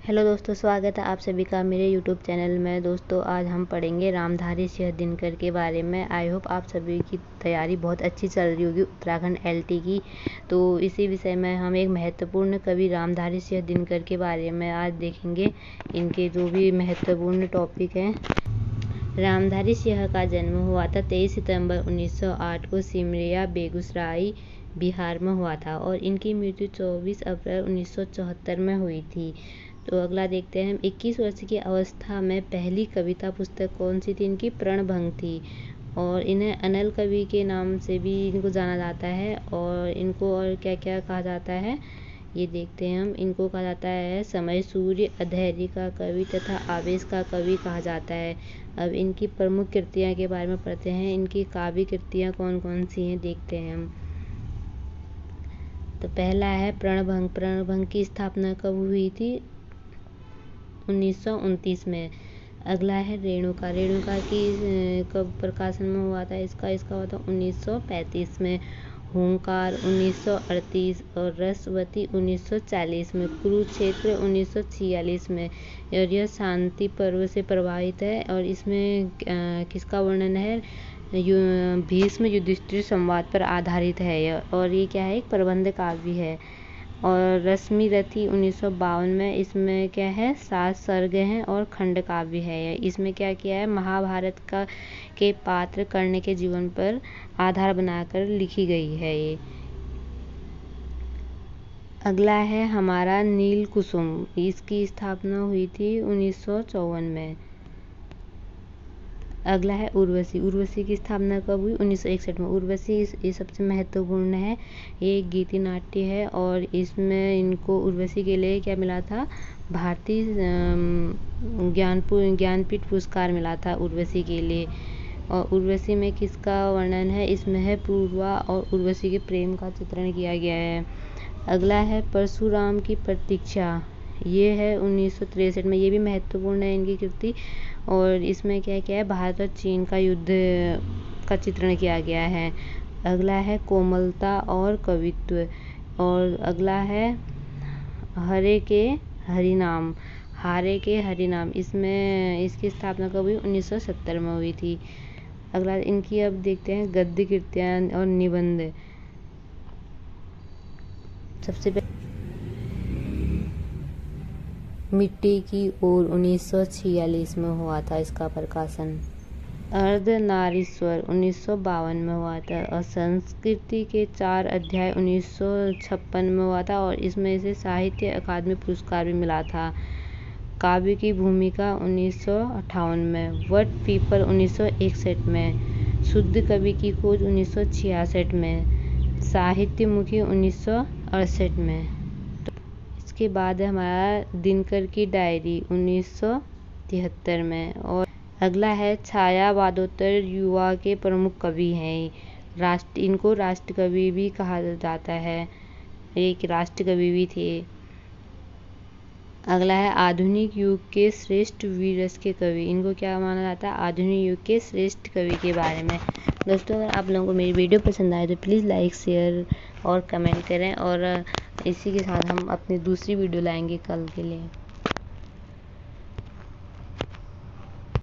Hello दोस्तों, स्वागत है आप सभी का मेरे यूट्यूब चैनल में। दोस्तों आज हम पढ़ेंगे रामधारी सिंह दिनकर के बारे में। आई होप आप सभी की तैयारी बहुत अच्छी चल रही होगी उत्तराखंड एलटी की। तो इसी विषय में हम एक महत्वपूर्ण कवि रामधारी सिंह दिनकर के बारे में आज देखेंगे, इनके जो भी महत्वपूर्ण टॉपिक हैं। रामधारी सिंह का जन्म हुआ था 23 सितंबर 1908 को सिमरिया बेगूसराय बिहार में हुआ था और इनकी मृत्यु 24 अप्रैल 1974 में हुई थी। तो अगला देखते हैं हम। 21 वर्ष की अवस्था में पहली कविता पुस्तक कौन सी थी? इनकी प्रणभंग थी और इन्हें अनल कवि के नाम से भी इनको जाना जाता है। और इनको और क्या क्या कहा जाता है ये देखते हैं हम। इनको कहा जाता है समय सूर्य, अधैर्य का कवि तथा आवेश का कवि कहा जाता है। अब इनकी प्रमुख कृतियाँ के बारे में पढ़ते हैं। इनकी काव्य कृतियाँ कौन कौन सी हैं देखते हैं हम। तो पहला है प्रणभंग। प्रणभंग की स्थापना कब हुई थी? 1929 में। अगला है रेणुका। रेणुका की कब प्रकाशन में हुआ था? इसका हुआ था 1935 में। हुंकार 1938 और रसवती 1940 में। कुरुक्षेत्र 1946 में। और यह शांति पर्व से प्रभावित है और इसमें किसका वर्णन है? भीष्म युधिष्ठिर संवाद पर आधारित है यह। और ये क्या है? एक प्रबंध काव्य है। और रश्मि रथी 1952 में। इसमें क्या है? 7 सर्ग हैं और खंड काव्य है। इसमें क्या किया है? महाभारत के पात्र कर्ण के जीवन पर आधार बनाकर लिखी गई है ये। अगला है हमारा नील कुसुम। इसकी स्थापना हुई थी 1954 में। अगला है उर्वशी। उर्वशी की स्थापना कब हुई? 1961 में। उर्वशी ये सबसे महत्वपूर्ण है। ये एक गीति नाट्य है और इसमें इनको उर्वशी के लिए क्या मिला था? भारतीय ज्ञानपीठ पुरस्कार मिला था उर्वशी के लिए। और उर्वशी में किसका वर्णन है? इसमें है पूर्वा और उर्वशी के प्रेम का चित्रण किया गया है। अगला है परशुराम की प्रतीक्षा। ये है 1963 में। ये भी महत्वपूर्ण है इनकी कृति। और इसमें क्या क्या है? भारत और चीन का युद्ध का चित्रण किया गया है। अगला है कोमलता और कवित्व। और अगला है हरे के हरिनाम। हारे के हरिनाम। इसमें इसकी स्थापना कब हुई? 1970 में हुई थी। अगला इनकी अब देखते हैं गद्य कृतियाँ और निबंध। सबसे पहले मिट्टी की ओर 1946 में हुआ था इसका प्रकाशन। अर्धनारीश्वर 1952 में हुआ था। और संस्कृति के 4 अध्याय 1956 में हुआ था और इसमें से साहित्य अकादमी पुरस्कार भी मिला था। काव्य की भूमिका 1958 में। वट पीपल 1961 में। शुद्ध कवि की खोज 1966 में। साहित्यमुखी 1968 में। के बाद हमारा दिनकर की डायरी 1973 में। और अगला है छायावादोत्तर युवा के प्रमुख कवि हैं। इनको राष्ट्र कवि भी कहा जाता है। एक राष्ट्र कवि भी थे। अगला है आधुनिक युग के श्रेष्ठ वीर रस के कवि। इनको क्या माना जाता है? आधुनिक युग के श्रेष्ठ कवि के बारे में। दोस्तों अगर आप लोगों को मेरी वीडियो पसंद आए तो प्लीज़ लाइक, शेयर और कमेंट करें। और इसी के साथ हम अपनी दूसरी वीडियो लाएंगे कल के लिए।